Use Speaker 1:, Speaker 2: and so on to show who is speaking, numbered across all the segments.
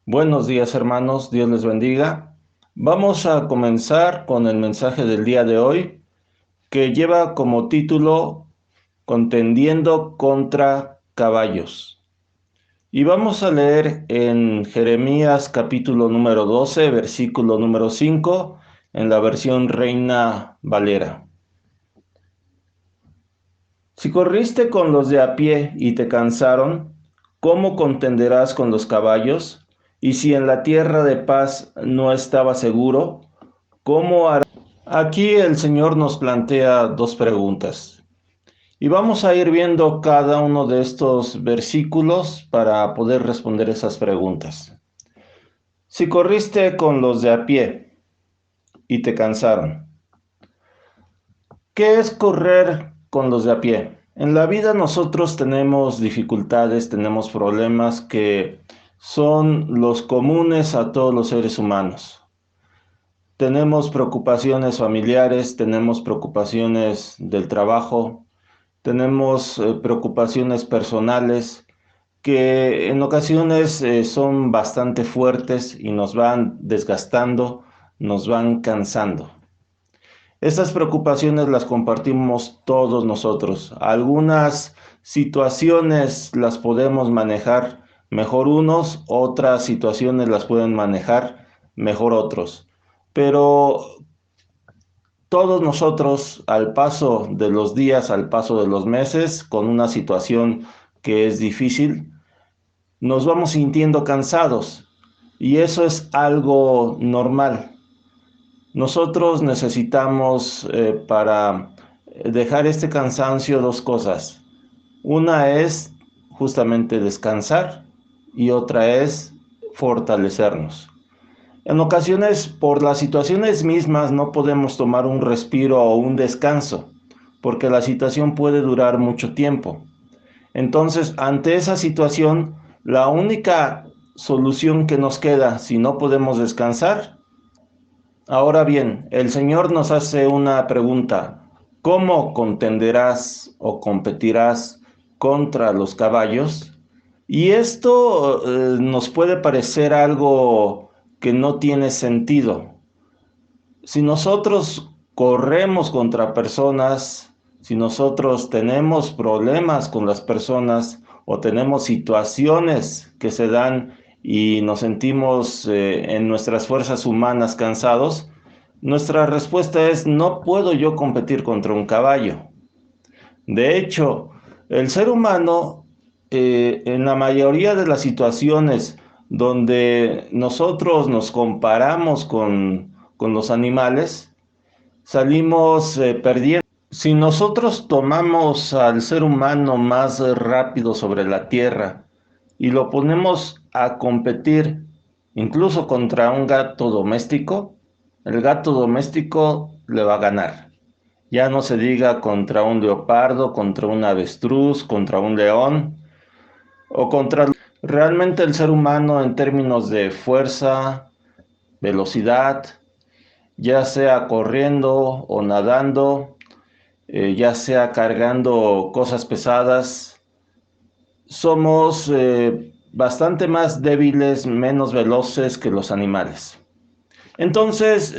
Speaker 1: Buenos días, hermanos, Dios les bendiga. Vamos a comenzar con el mensaje del día de hoy, que lleva como título Contendiendo contra caballos. Y vamos a leer en Jeremías capítulo número 12, versículo número 5, en la versión Reina Valera. Si corriste con los de a pie y te cansaron, ¿cómo contenderás con los caballos? Y si en la tierra de paz no estaba seguro, ¿cómo harás? Aquí el Señor nos plantea dos preguntas. Y vamos a ir viendo cada uno de estos versículos para poder responder esas preguntas. Si corriste con los de a pie y te cansaron, ¿qué es correr con los de a pie? En la vida nosotros tenemos dificultades, tenemos problemas que son los comunes a todos los seres humanos. Tenemos preocupaciones familiares, tenemos preocupaciones del trabajo, tenemos preocupaciones personales que en ocasiones son bastante fuertes y nos van desgastando, nos van cansando. Estas preocupaciones las compartimos todos nosotros. Algunas situaciones las podemos manejar mejor unos, otras situaciones las pueden manejar mejor otros. Pero todos nosotros, al paso de los días, al paso de los meses, con una situación que es difícil, nos vamos sintiendo cansados. Y eso es algo normal. Nosotros necesitamos para dejar este cansancio dos cosas. Una es justamente descansar y otra es fortalecernos. En ocasiones, por las situaciones mismas, no podemos tomar un respiro o un descanso, porque la situación puede durar mucho tiempo. Entonces, ante esa situación, la única solución que nos queda si no podemos descansar. Ahora bien, el Señor nos hace una pregunta. ¿Cómo contenderás o competirás contra los caballos? Y esto nos puede parecer algo que no tiene sentido. Si nosotros corremos contra personas, si nosotros tenemos problemas con las personas o tenemos situaciones que se dan y nos sentimos en nuestras fuerzas humanas cansados, nuestra respuesta es: no puedo yo competir contra un caballo. De hecho, el ser humano, en la mayoría de las situaciones donde nosotros nos comparamos con los animales, salimos perdiendo. Si nosotros tomamos al ser humano más rápido sobre la tierra y lo ponemos a competir incluso contra un gato doméstico, el gato doméstico le va a ganar. Ya no se diga contra un leopardo, contra un avestruz, contra un león o contra... Realmente el ser humano en términos de fuerza, velocidad, ya sea corriendo o nadando, ya sea cargando cosas pesadas, somos bastante más débiles, menos veloces que los animales. Entonces,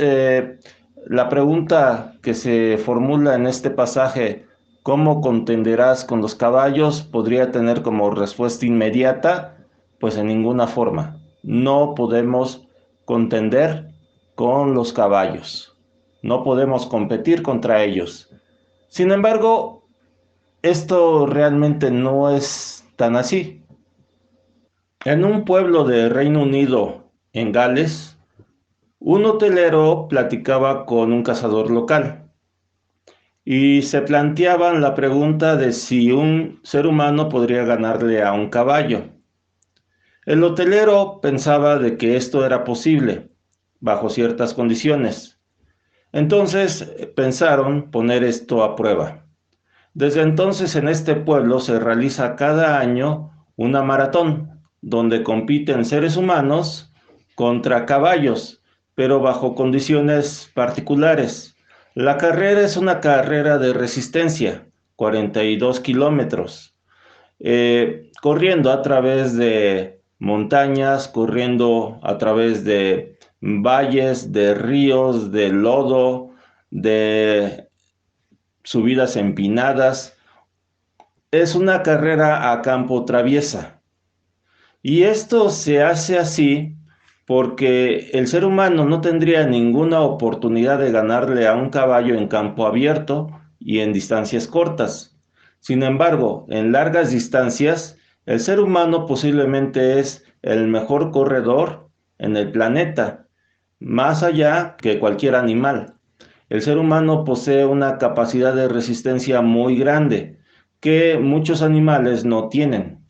Speaker 1: la pregunta que se formula en este pasaje, ¿cómo contenderás con los caballos?, podría tener como respuesta inmediata, pues en ninguna forma. No podemos contender con los caballos. No podemos competir contra ellos. Sin embargo, esto realmente no es tan así. En un pueblo de Reino Unido, en Gales, un hotelero platicaba con un cazador local y se planteaban la pregunta de si un ser humano podría ganarle a un caballo. El hotelero pensaba de que esto era posible bajo ciertas condiciones. Entonces pensaron poner esto a prueba. Desde entonces en este pueblo se realiza cada año una maratón donde compiten seres humanos contra caballos, pero bajo condiciones particulares. La carrera es una carrera de resistencia, 42 kilómetros, corriendo a través de montañas, corriendo a través de valles, de ríos, de lodo, de subidas empinadas. Es una carrera a campo traviesa. Y esto se hace así porque el ser humano no tendría ninguna oportunidad de ganarle a un caballo en campo abierto y en distancias cortas. Sin embargo, en largas distancias, el ser humano posiblemente es el mejor corredor en el planeta, más allá que cualquier animal. El ser humano posee una capacidad de resistencia muy grande que muchos animales no tienen.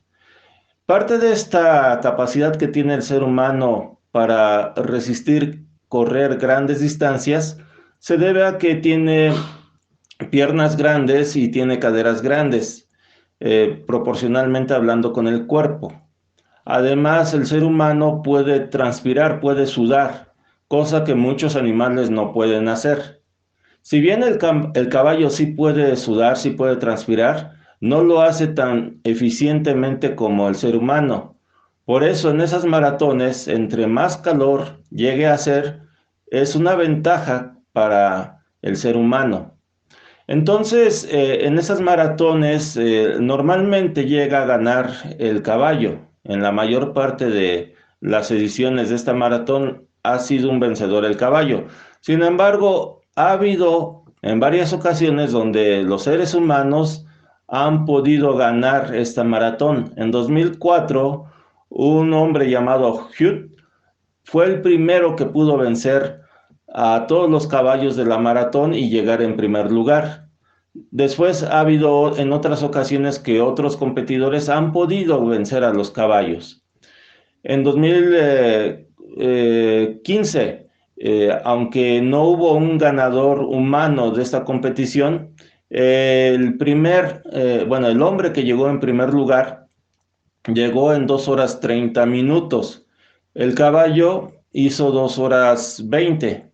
Speaker 1: Parte de esta capacidad que tiene el ser humano para resistir correr grandes distancias se debe a que tiene piernas grandes y tiene caderas grandes, proporcionalmente hablando con el cuerpo. Además, el ser humano puede transpirar, puede sudar, cosa que muchos animales no pueden hacer. Si bien el caballo sí puede sudar, sí puede transpirar, no lo hace tan eficientemente como el ser humano. Por eso en esas maratones, entre más calor llegue a hacer, es una ventaja para el ser humano. Entonces, en esas maratones, normalmente llega a ganar el caballo. En la mayor parte de las ediciones de esta maratón ha sido un vencedor el caballo. Sin embargo, ha habido en varias ocasiones donde los seres humanos han podido ganar esta maratón. En 2004, un hombre llamado Hugh fue el primero que pudo vencer a todos los caballos de la maratón y llegar en primer lugar. Después ha habido en otras ocasiones que otros competidores han podido vencer a los caballos. En 2015, aunque no hubo un ganador humano de esta competición, el hombre que llegó en primer lugar llegó en 2 horas 30 minutos. El caballo hizo 2 horas 20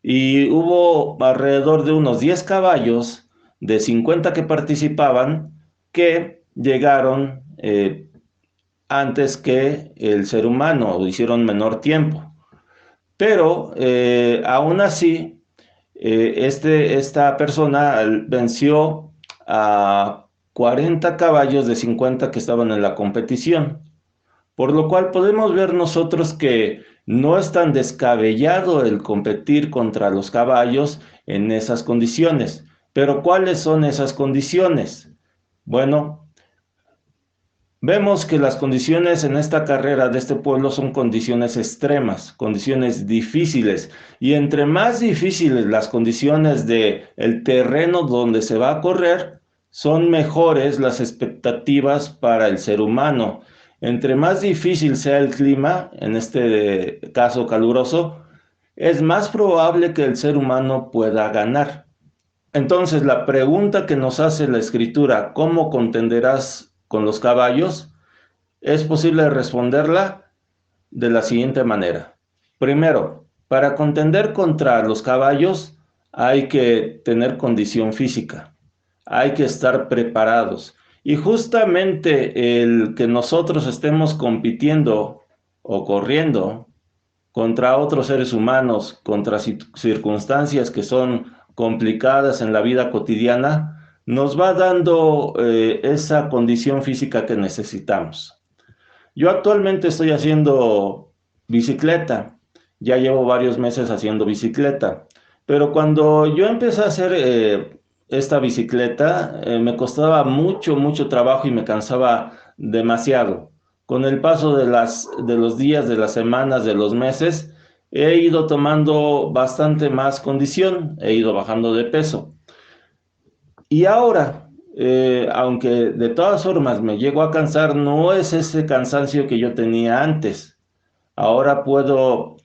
Speaker 1: y hubo alrededor de unos 10 caballos de 50 que participaban que llegaron antes que el ser humano, o hicieron menor tiempo. Pero aún así, esta persona venció a 40 caballos de 50 que estaban en la competición. Por lo cual podemos ver nosotros que no es tan descabellado el competir contra los caballos en esas condiciones. Pero ¿cuáles son esas condiciones? Bueno, vemos que las condiciones en esta carrera de este pueblo son condiciones extremas, condiciones difíciles. Y entre más difíciles las condiciones de el terreno donde se va a correr, son mejores las expectativas para el ser humano. Entre más difícil sea el clima, en este caso caluroso, es más probable que el ser humano pueda ganar. Entonces, la pregunta que nos hace la escritura, ¿cómo contenderás con los caballos? Es posible responderla de la siguiente manera. Primero, para contender contra los caballos hay que tener condición física, hay que estar preparados. Y justamente el que nosotros estemos compitiendo o corriendo contra otros seres humanos, contra circunstancias que son complicadas en la vida cotidiana, nos va dando esa condición física que necesitamos. Yo actualmente estoy haciendo bicicleta, ya llevo varios meses haciendo bicicleta, pero cuando yo empecé a hacer esta bicicleta, me costaba mucho, mucho trabajo y me cansaba demasiado. Con el paso de los días, de las semanas, de los meses, he ido tomando bastante más condición, he ido bajando de peso. Y ahora, aunque de todas formas me llego a cansar, no es ese cansancio que yo tenía antes. Ahora puedo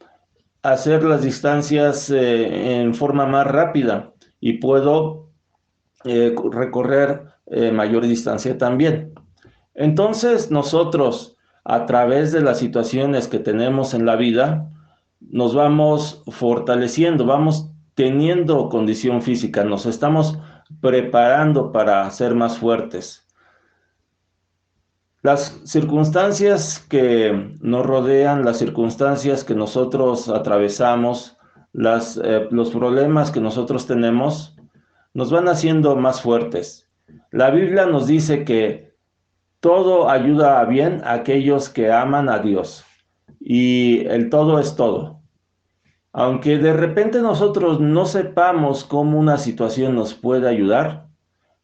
Speaker 1: hacer las distancias en forma más rápida y puedo recorrer mayor distancia también. Entonces nosotros, a través de las situaciones que tenemos en la vida, nos vamos fortaleciendo, vamos teniendo condición física, nos estamos preparando para ser más fuertes. Las circunstancias que nos rodean, las circunstancias que nosotros atravesamos, los problemas que nosotros tenemos, nos van haciendo más fuertes. La Biblia nos dice que todo ayuda a bien a aquellos que aman a Dios. Y el todo es todo. Aunque de repente nosotros no sepamos cómo una situación nos puede ayudar,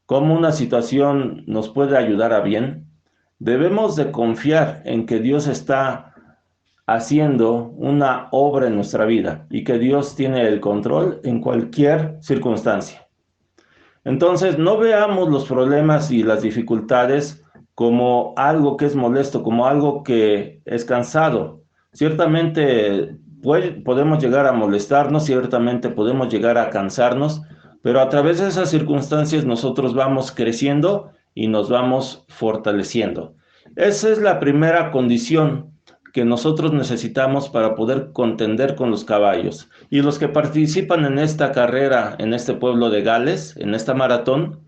Speaker 1: cómo una situación nos puede ayudar a bien, debemos de confiar en que Dios está haciendo una obra en nuestra vida y que Dios tiene el control en cualquier circunstancia. Entonces, no veamos los problemas y las dificultades como algo que es molesto, como algo que es cansado. Ciertamente podemos llegar a molestarnos, ciertamente podemos llegar a cansarnos, pero a través de esas circunstancias nosotros vamos creciendo y nos vamos fortaleciendo. Esa es la primera condición que nosotros necesitamos para poder contender con los caballos. Y los que participan en esta carrera, en este pueblo de Gales, en esta maratón,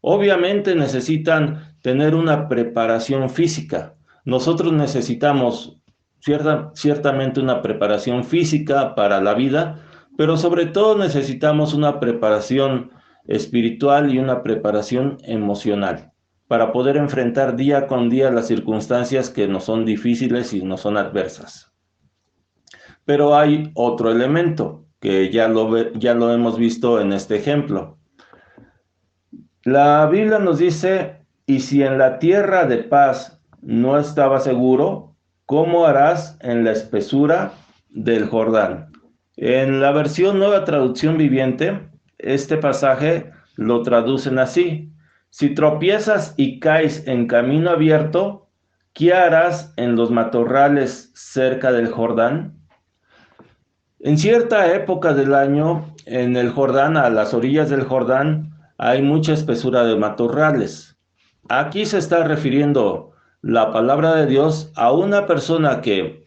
Speaker 1: obviamente necesitan tener una preparación física. Nosotros necesitamos ciertamente una preparación física para la vida, pero sobre todo necesitamos una preparación espiritual y una preparación emocional para poder enfrentar día con día las circunstancias que nos son difíciles y nos son adversas. Pero hay otro elemento que ya lo hemos visto en este ejemplo. La Biblia nos dice, y si en la tierra de paz no estaba seguro, ¿cómo harás en la espesura del Jordán? En la versión Nueva Traducción Viviente, este pasaje lo traducen así: si tropiezas y caes en camino abierto, ¿qué harás en los matorrales cerca del Jordán? En cierta época del año, en el Jordán, a las orillas del Jordán, hay mucha espesura de matorrales. Aquí se está refiriendo la palabra de Dios a una persona que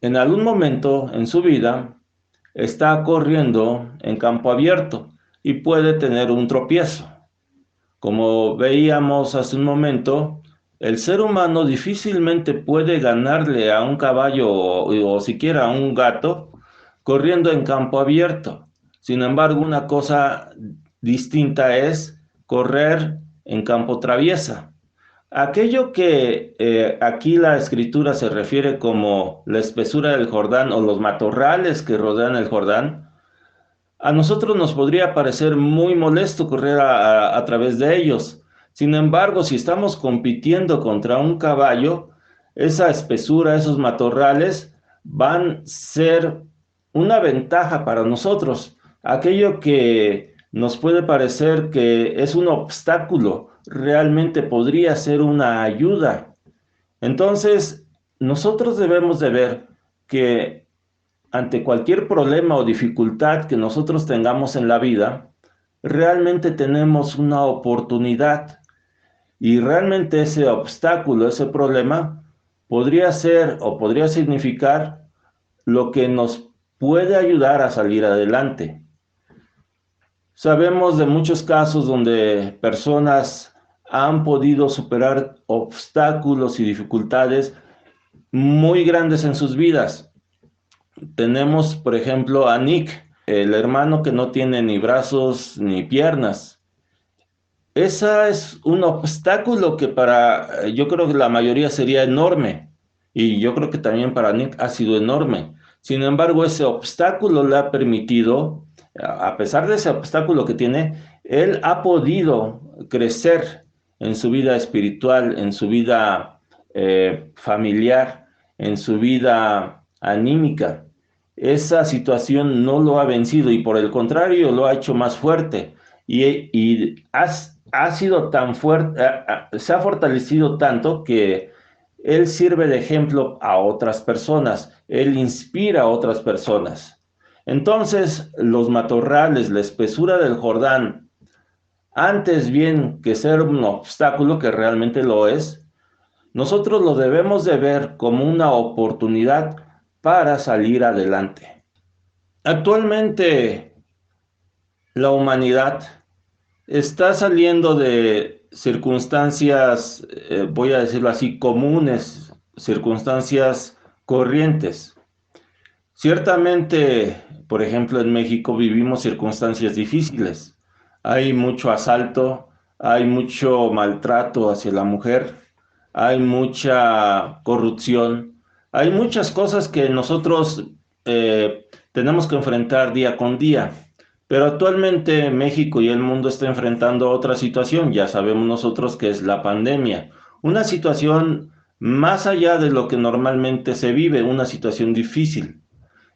Speaker 1: en algún momento en su vida está corriendo en campo abierto y puede tener un tropiezo. Como veíamos hace un momento, el ser humano difícilmente puede ganarle a un caballo o siquiera a un gato corriendo en campo abierto. Sin embargo, una cosa distinta es correr en campo traviesa. Aquello que aquí la escritura se refiere como la espesura del Jordán o los matorrales que rodean el Jordán, a nosotros nos podría parecer muy molesto correr a través de ellos. Sin embargo, si estamos compitiendo contra un caballo, esa espesura, esos matorrales van a ser una ventaja para nosotros. Aquello que nos puede parecer que es un obstáculo, realmente podría ser una ayuda. Entonces, nosotros debemos de ver que ante cualquier problema o dificultad que nosotros tengamos en la vida, realmente tenemos una oportunidad y realmente ese obstáculo, ese problema, podría ser o podría significar lo que nos puede ayudar a salir adelante. Sabemos de muchos casos donde personas han podido superar obstáculos y dificultades muy grandes en sus vidas. Tenemos, por ejemplo, a Nick, el hermano que no tiene ni brazos ni piernas. Ese es un obstáculo que yo creo que la mayoría sería enorme. Y yo creo que también para Nick ha sido enorme. Sin embargo, ese obstáculo le ha permitido, a pesar de ese obstáculo que tiene, él ha podido crecer en su vida espiritual, en su vida familiar, en su vida anímica. Esa situación no lo ha vencido y por el contrario lo ha hecho más fuerte y ha sido tan fuerte, se ha fortalecido tanto que él sirve de ejemplo a otras personas, él inspira a otras personas. Entonces, los matorrales, la espesura del Jordán, antes bien que ser un obstáculo, que realmente lo es, nosotros lo debemos de ver como una oportunidad para salir adelante. Actualmente, la humanidad está saliendo de circunstancias, voy a decirlo así, comunes, circunstancias corrientes. Ciertamente, por ejemplo, en México vivimos circunstancias difíciles. Hay mucho asalto, hay mucho maltrato hacia la mujer, hay mucha corrupción, hay muchas cosas que nosotros tenemos que enfrentar día con día. Pero actualmente México y el mundo está enfrentando otra situación, ya sabemos nosotros que es la pandemia, una situación más allá de lo que normalmente se vive, una situación difícil.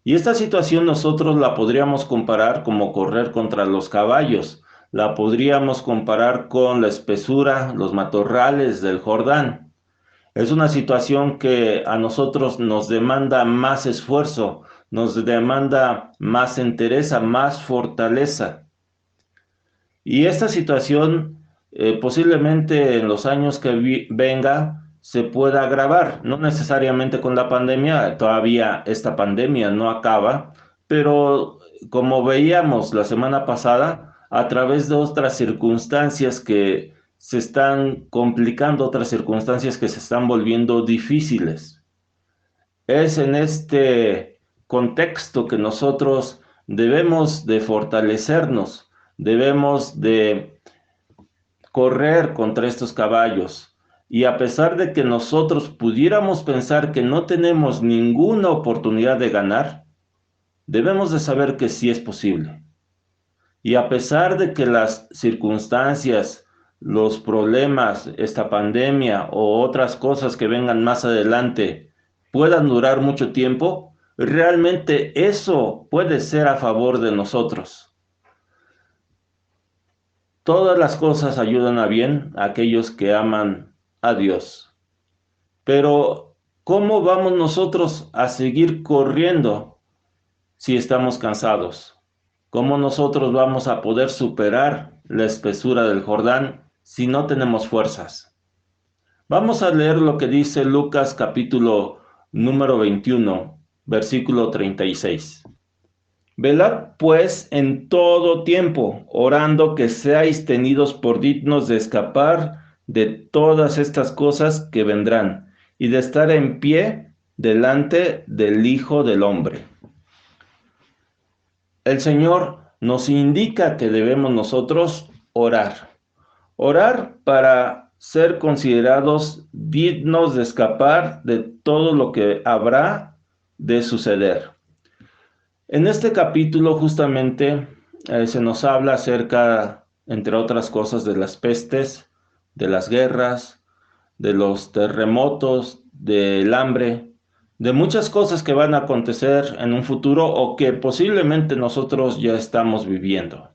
Speaker 1: Y esta situación nosotros la podríamos comparar como correr contra los caballos, la podríamos comparar con la espesura, los matorrales del Jordán. Es una situación que a nosotros nos demanda más esfuerzo, nos demanda más entereza, más fortaleza. Y esta situación posiblemente en los años que venga se pueda agravar, no necesariamente con la pandemia, todavía esta pandemia no acaba, pero como veíamos la semana pasada, a través de otras circunstancias que se están complicando, otras circunstancias que se están volviendo difíciles. Es en este contexto que nosotros debemos de fortalecernos, debemos de correr contra estos caballos. Y a pesar de que nosotros pudiéramos pensar que no tenemos ninguna oportunidad de ganar, debemos de saber que sí es posible. Y a pesar de que las circunstancias, los problemas, esta pandemia o otras cosas que vengan más adelante puedan durar mucho tiempo, realmente eso puede ser a favor de nosotros. Todas las cosas ayudan a bien a aquellos que aman a Dios. Pero, ¿cómo vamos nosotros a seguir corriendo si estamos cansados? ¿Cómo nosotros vamos a poder superar la espesura del Jordán si no tenemos fuerzas? Vamos a leer lo que dice Lucas capítulo número 21, versículo 36. Velad pues en todo tiempo, orando que seáis tenidos por dignos de escapar de todas estas cosas que vendrán y de estar en pie delante del Hijo del Hombre. El Señor nos indica que debemos nosotros orar. Orar para ser considerados dignos de escapar de todo lo que habrá de suceder. En este capítulo justamente se nos habla acerca, entre otras cosas, de las pestes, de las guerras, de los terremotos, del hambre, de muchas cosas que van a acontecer en un futuro o que posiblemente nosotros ya estamos viviendo.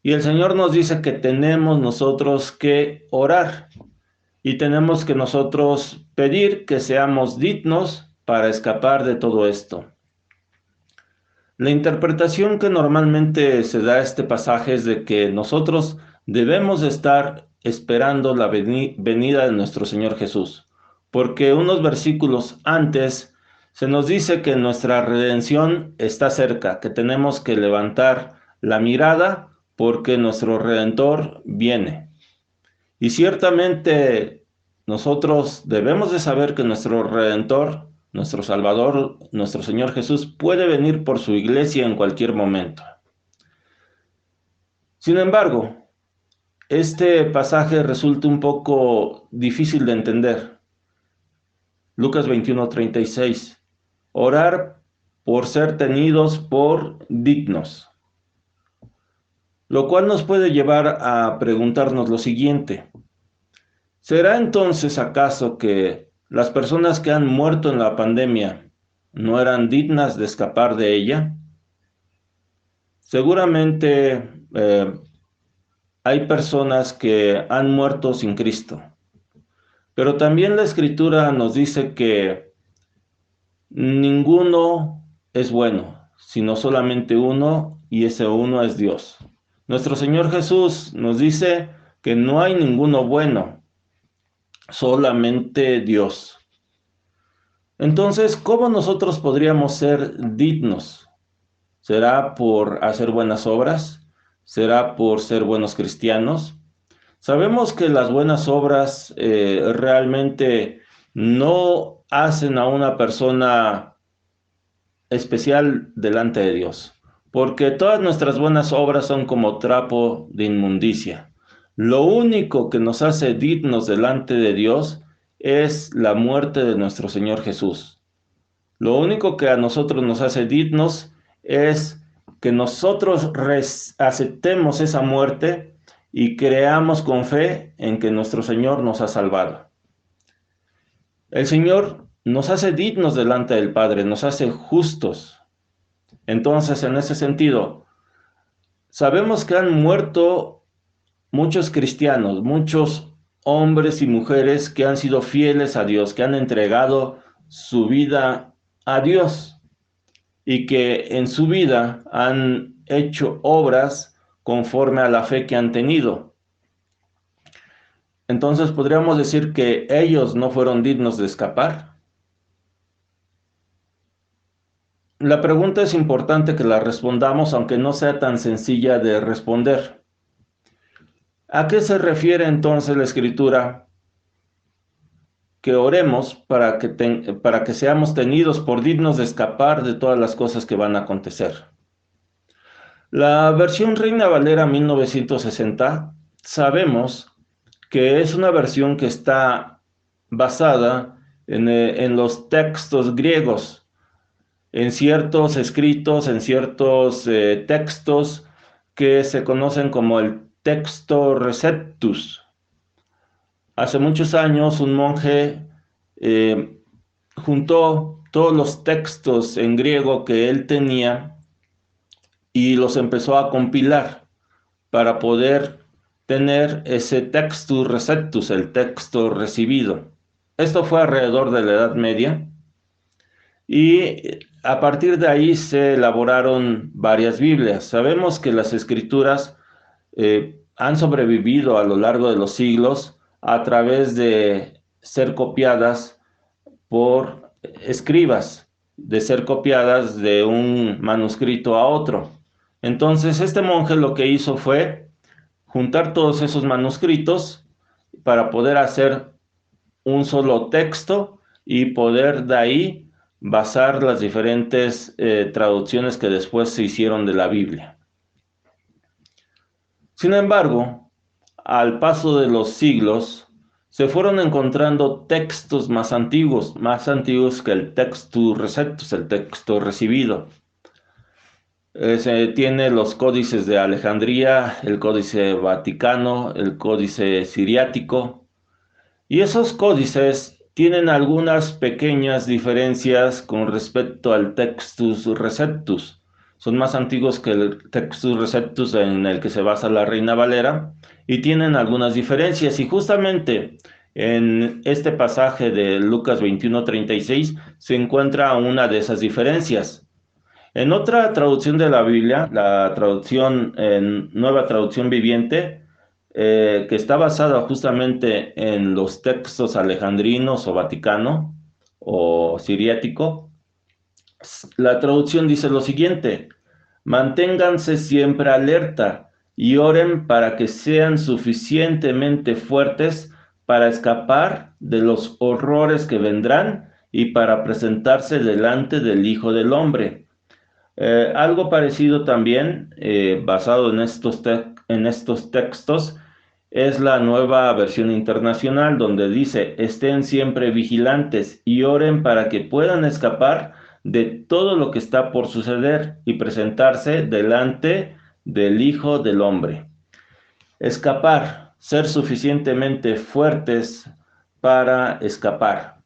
Speaker 1: Y el Señor nos dice que tenemos nosotros que orar y tenemos que nosotros pedir que seamos dignos para escapar de todo esto. La interpretación que normalmente se da a este pasaje es de que nosotros debemos estar esperando la venida de nuestro Señor Jesús, porque unos versículos antes se nos dice que nuestra redención está cerca, que tenemos que levantar la mirada porque nuestro Redentor viene. Y ciertamente nosotros debemos de saber que nuestro Redentor, nuestro Salvador, nuestro Señor Jesús, puede venir por su iglesia en cualquier momento. Sin embargo, este pasaje resulta un poco difícil de entender. Lucas 21:36. Orar por ser tenidos por dignos. Lo cual nos puede llevar a preguntarnos lo siguiente. ¿Será entonces acaso que las personas que han muerto en la pandemia no eran dignas de escapar de ella? Seguramente hay personas que han muerto sin Cristo, pero también la Escritura nos dice que ninguno es bueno, sino solamente uno, y ese uno es Dios. Nuestro Señor Jesús nos dice que no hay ninguno bueno, solamente Dios. Entonces, ¿cómo nosotros podríamos ser dignos? ¿Será por hacer buenas obras? ¿Será por ser buenos cristianos? Sabemos que las buenas obras realmente no hacen a una persona especial delante de Dios, porque todas nuestras buenas obras son como trapo de inmundicia. Lo único que nos hace dignos delante de Dios es la muerte de nuestro Señor Jesús. Lo único que a nosotros nos hace dignos es que nosotros aceptemos esa muerte y creamos con fe en que nuestro Señor nos ha salvado. El Señor nos hace dignos delante del Padre, nos hace justos. Entonces, en ese sentido, sabemos que han muerto muchos cristianos, muchos hombres y mujeres que han sido fieles a Dios, que han entregado su vida a Dios y que en su vida han hecho obras conforme a la fe que han tenido. Entonces, ¿podríamos decir que ellos no fueron dignos de escapar? La pregunta es importante que la respondamos, aunque no sea tan sencilla de responder. ¿A qué se refiere entonces la Escritura? Que oremos para que seamos tenidos por dignos de escapar de todas las cosas que van a acontecer. La versión Reina Valera 1960 sabemos que es una versión que está basada en los textos griegos, en ciertos escritos, en ciertos textos que se conocen como el texto Receptus. Hace muchos años un monje eh, juntó todos los textos en griego que él tenía y los empezó a compilar para poder tener ese textus receptus, el texto recibido. Esto fue alrededor de la Edad Media y a partir de ahí se elaboraron varias Biblias. Sabemos que las escrituras han sobrevivido a lo largo de los siglos a través de ser copiadas por escribas, de ser copiadas de un manuscrito a otro. Entonces, este monje lo que hizo fue juntar todos esos manuscritos para poder hacer un solo texto y poder de ahí basar las diferentes traducciones que después se hicieron de la Biblia. Sin embargo, al paso de los siglos, se fueron encontrando textos más antiguos que el textus receptus, el texto recibido. Se tiene los códices de Alejandría, el códice vaticano, el códice siriático, y esos códices tienen algunas pequeñas diferencias con respecto al textus receptus. Son más antiguos que el textus receptus en el que se basa la Reina Valera y tienen algunas diferencias. Y justamente en este pasaje de Lucas 21:36 se encuentra una de esas diferencias. En otra traducción de la Biblia, la traducción en Nueva Traducción Viviente, que está basada justamente en los textos alejandrinos o vaticano o siriático, la traducción dice lo siguiente: manténganse siempre alerta y oren para que sean suficientemente fuertes para escapar de los horrores que vendrán y para presentarse delante del Hijo del Hombre. Algo parecido también, basado en estos textos, es la nueva versión internacional donde dice: estén siempre vigilantes y oren para que puedan escapar de todo lo que está por suceder y presentarse delante del Hijo del Hombre. Escapar, ser suficientemente fuertes para escapar.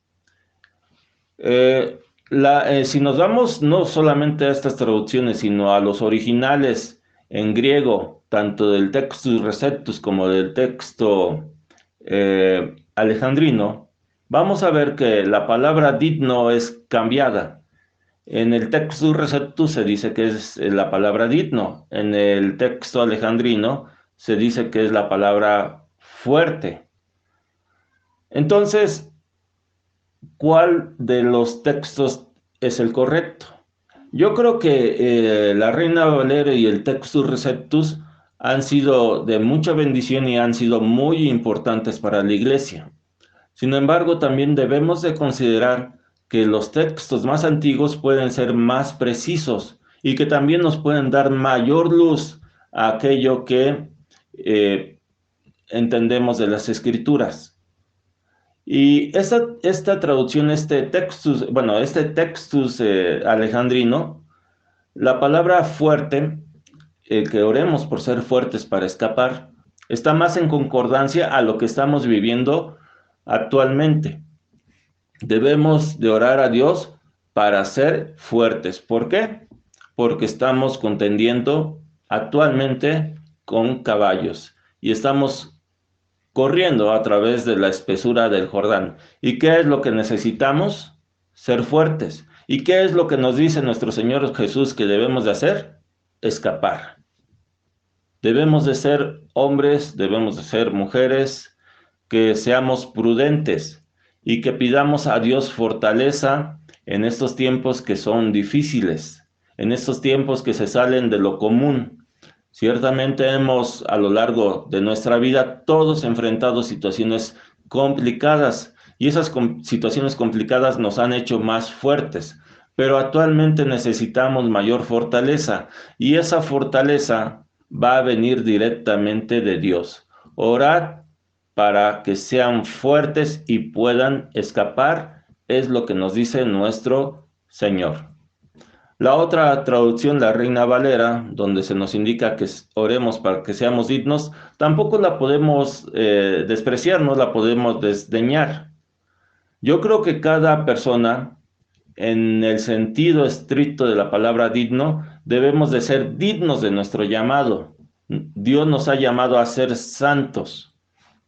Speaker 1: Si nos vamos no solamente a estas traducciones, sino a los originales en griego, tanto del Textus Receptus como del texto alejandrino, vamos a ver que la palabra digno es cambiada. En el Textus Receptus se dice que es la palabra digno, en el texto alejandrino se dice que es la palabra fuerte. Entonces, ¿cuál de los textos es el correcto? Yo creo que la Reina Valera y el Textus Receptus han sido de mucha bendición y han sido muy importantes para la iglesia. Sin embargo, también debemos de considerar que los textos más antiguos pueden ser más precisos y que también nos pueden dar mayor luz a aquello que entendemos de las Escrituras. Y esta traducción, este textus alejandrino, la palabra fuerte, que oremos por ser fuertes para escapar, está más en concordancia a lo que estamos viviendo actualmente. Debemos de orar a Dios para ser fuertes. ¿Por qué? Porque estamos contendiendo actualmente con caballos y estamos corriendo a través de la espesura del Jordán. ¿Y qué es lo que necesitamos? Ser fuertes. ¿Y qué es lo que nos dice nuestro Señor Jesús que debemos de hacer? Escapar. Debemos de ser hombres, debemos de ser mujeres, que seamos prudentes y que pidamos a Dios fortaleza en estos tiempos que son difíciles, en estos tiempos que se salen de lo común. Ciertamente hemos a lo largo de nuestra vida todos enfrentado situaciones complicadas y esas situaciones complicadas nos han hecho más fuertes, pero actualmente necesitamos mayor fortaleza y esa fortaleza va a venir directamente de Dios. Orad para que sean fuertes y puedan escapar, es lo que nos dice nuestro Señor. La otra traducción, la Reina Valera, donde se nos indica que oremos para que seamos dignos, tampoco la podemos despreciar, no la podemos desdeñar. Yo creo que cada persona, en el sentido estricto de la palabra digno, debemos de ser dignos de nuestro llamado. Dios nos ha llamado a ser santos.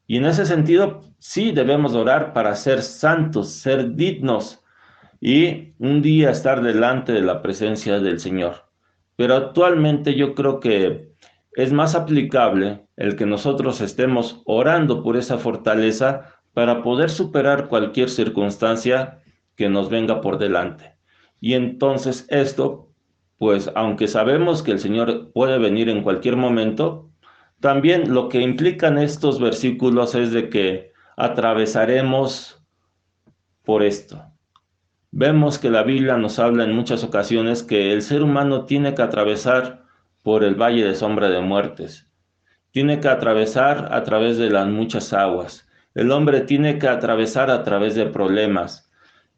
Speaker 1: Y en ese sentido, sí debemos orar para ser santos, ser dignos y un día estar delante de la presencia del Señor. Pero actualmente yo creo que es más aplicable el que nosotros estemos orando por esa fortaleza para poder superar cualquier circunstancia que nos venga por delante. Y entonces esto, pues aunque sabemos que el Señor puede venir en cualquier momento, también lo que implican estos versículos es de que atravesaremos por esto. Vemos que la Biblia nos habla en muchas ocasiones que el ser humano tiene que atravesar por el valle de sombra de muertes. Tiene que atravesar a través de las muchas aguas. El hombre tiene que atravesar a través de problemas.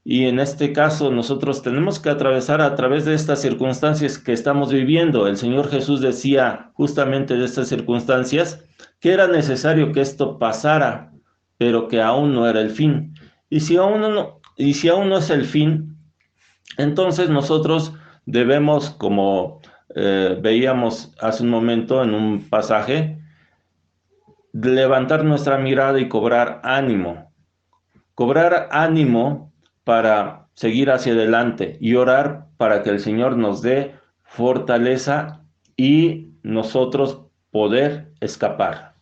Speaker 1: Y en este caso nosotros tenemos que atravesar a través de estas circunstancias que estamos viviendo. El Señor Jesús decía justamente de estas circunstancias que era necesario que esto pasara, pero que aún no era el fin. Y si aún no es el fin, entonces nosotros debemos, como veíamos hace un momento en un pasaje, levantar nuestra mirada y cobrar ánimo. Cobrar ánimo para seguir hacia adelante y orar para que el Señor nos dé fortaleza y nosotros poder escapar.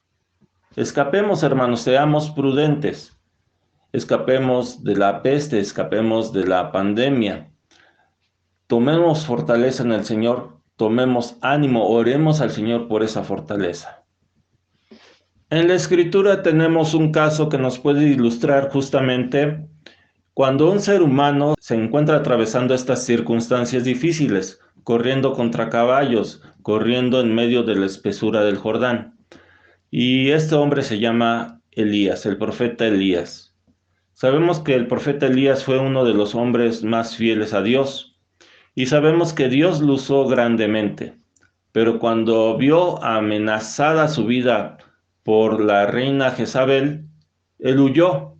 Speaker 1: Escapemos, hermanos, seamos prudentes. Escapemos de la peste, escapemos de la pandemia. Tomemos fortaleza en el Señor, tomemos ánimo, oremos al Señor por esa fortaleza. En la Escritura tenemos un caso que nos puede ilustrar justamente cuando un ser humano se encuentra atravesando estas circunstancias difíciles, corriendo contra caballos, corriendo en medio de la espesura del Jordán. Y este hombre se llama Elías, el profeta Elías. Sabemos que el profeta Elías fue uno de los hombres más fieles a Dios y sabemos que Dios lo usó grandemente, pero cuando vio amenazada su vida por la reina Jezabel, él huyó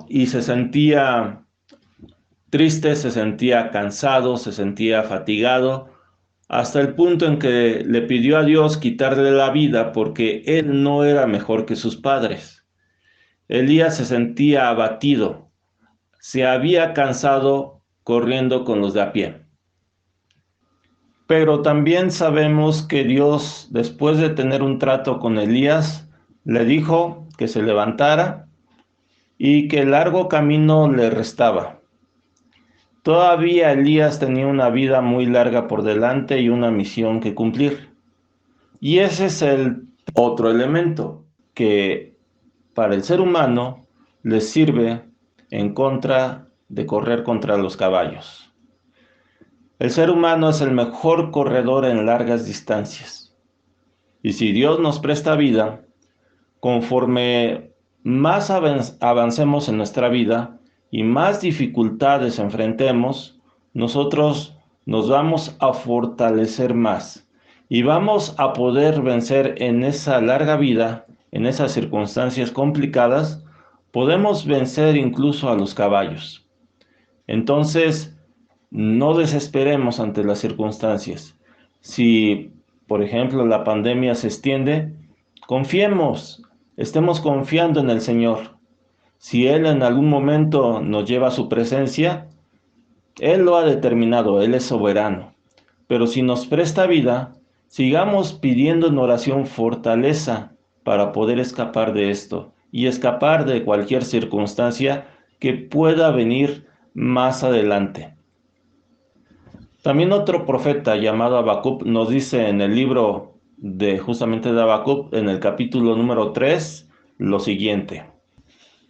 Speaker 1: y se sentía triste, se sentía cansado, se sentía fatigado, hasta el punto en que le pidió a Dios quitarle la vida porque él no era mejor que sus padres. Elías se sentía abatido, se había cansado corriendo con los de a pie. Pero también sabemos que Dios, después de tener un trato con Elías, le dijo que se levantara y que el largo camino le restaba. Todavía Elías tenía una vida muy larga por delante y una misión que cumplir. Y ese es el otro elemento que para el ser humano les sirve en contra de correr contra los caballos. El ser humano es el mejor corredor en largas distancias. Y si Dios nos presta vida, conforme más avancemos en nuestra vida y más dificultades enfrentemos, nosotros nos vamos a fortalecer más y vamos a poder vencer en esa larga vida, en esas circunstancias complicadas, podemos vencer incluso a los caballos. Entonces, no desesperemos ante las circunstancias. Si, por ejemplo, la pandemia se extiende, confiemos, estemos confiando en el Señor. Si Él en algún momento nos lleva a su presencia, Él lo ha determinado, Él es soberano. Pero si nos presta vida, sigamos pidiendo en oración fortaleza para poder escapar de esto y escapar de cualquier circunstancia que pueda venir más adelante. También otro profeta llamado Habacuc nos dice en el libro justamente de Habacuc, en el capítulo número 3, lo siguiente: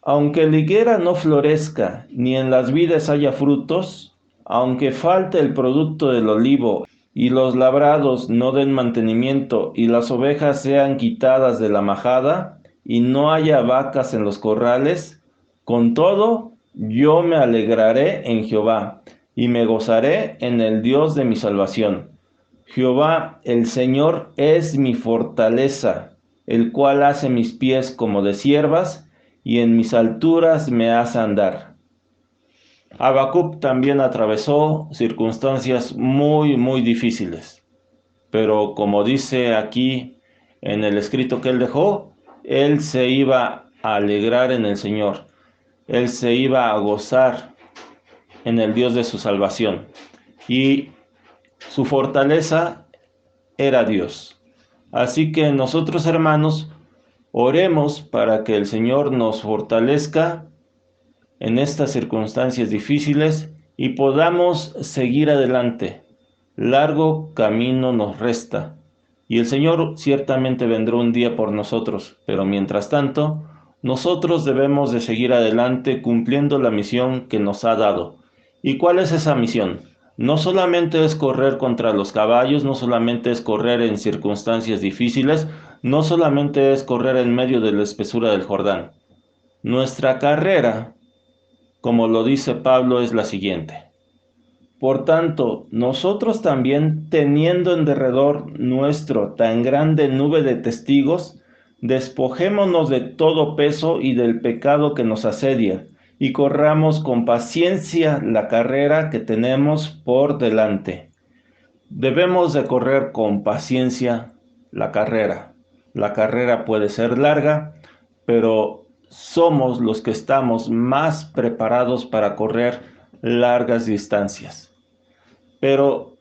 Speaker 1: aunque la higuera no florezca, ni en las vides haya frutos, aunque falte el producto del olivo, y los labrados no den mantenimiento, y las ovejas sean quitadas de la majada, y no haya vacas en los corrales, con todo yo me alegraré en Jehová, y me gozaré en el Dios de mi salvación. Jehová, el Señor, es mi fortaleza, el cual hace mis pies como de ciervas, y en mis alturas me hace andar. Habacuc también atravesó circunstancias muy difíciles, pero como dice aquí en el escrito que él dejó, él se iba a alegrar en el Señor, él se iba a gozar en el Dios de su salvación, y su fortaleza era Dios. Así que nosotros, hermanos, oremos para que el Señor nos fortalezca en estas circunstancias difíciles y podamos seguir adelante. Largo camino nos resta y el Señor ciertamente vendrá un día por nosotros, pero mientras tanto, nosotros debemos de seguir adelante cumpliendo la misión que nos ha dado. ¿Y cuál es esa misión? No solamente es correr contra los caballos, no solamente es correr en circunstancias difíciles, no solamente es correr en medio de la espesura del Jordán. Nuestra carrera, como lo dice Pablo, es la siguiente: por tanto, nosotros también, teniendo en derredor nuestro tan grande nube de testigos, despojémonos de todo peso y del pecado que nos asedia, y corramos con paciencia la carrera que tenemos por delante. Debemos de correr con paciencia la carrera. La carrera puede ser larga, pero somos los que estamos más preparados para correr largas distancias. Pero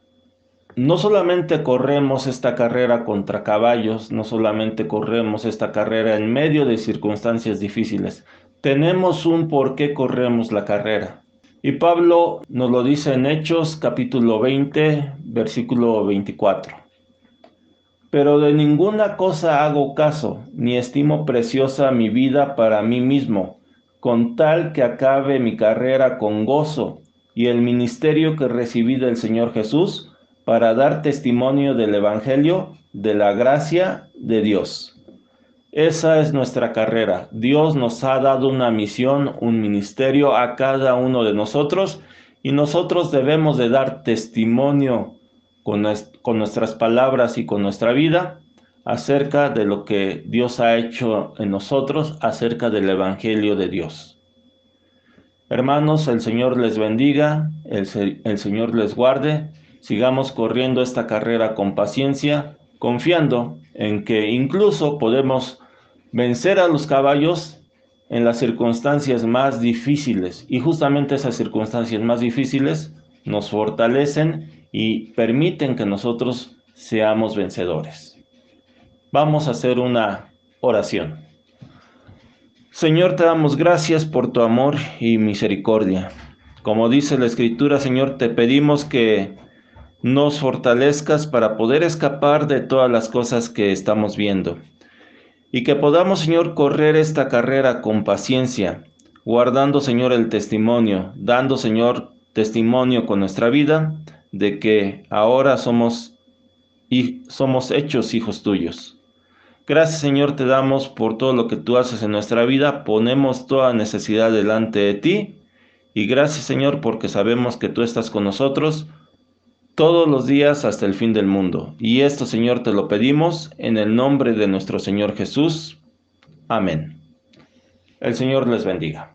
Speaker 1: no solamente corremos esta carrera contra caballos, no solamente corremos esta carrera en medio de circunstancias difíciles. Tenemos un por qué corremos la carrera. Y Pablo nos lo dice en Hechos capítulo 20, versículo 24. Pero de ninguna cosa hago caso, ni estimo preciosa mi vida para mí mismo, con tal que acabe mi carrera con gozo y el ministerio que recibí del Señor Jesús, para dar testimonio del Evangelio, de la gracia de Dios. Esa es nuestra carrera. Dios nos ha dado una misión, un ministerio a cada uno de nosotros, y nosotros debemos de dar testimonio con nuestras palabras y con nuestra vida acerca de lo que Dios ha hecho en nosotros, acerca del Evangelio de Dios. Hermanos, el Señor les bendiga, el Señor les guarde. Sigamos corriendo esta carrera con paciencia, confiando en que incluso podemos vencer a los caballos en las circunstancias más difíciles, y justamente esas circunstancias más difíciles nos fortalecen y permiten que nosotros seamos vencedores. Vamos a hacer una oración. Señor, te damos gracias por tu amor y misericordia. Como dice la Escritura, Señor, te pedimos que nos fortalezcas para poder escapar de todas las cosas que estamos viendo. Y que podamos, Señor, correr esta carrera con paciencia, guardando, Señor, el testimonio, dando, Señor, testimonio con nuestra vida de que ahora somos hechos hijos tuyos. Gracias, Señor, te damos por todo lo que tú haces en nuestra vida. Ponemos toda necesidad delante de ti. Y gracias, Señor, porque sabemos que tú estás con nosotros todos los días hasta el fin del mundo. Y esto, Señor, te lo pedimos en el nombre de nuestro Señor Jesús. Amén. El Señor les bendiga.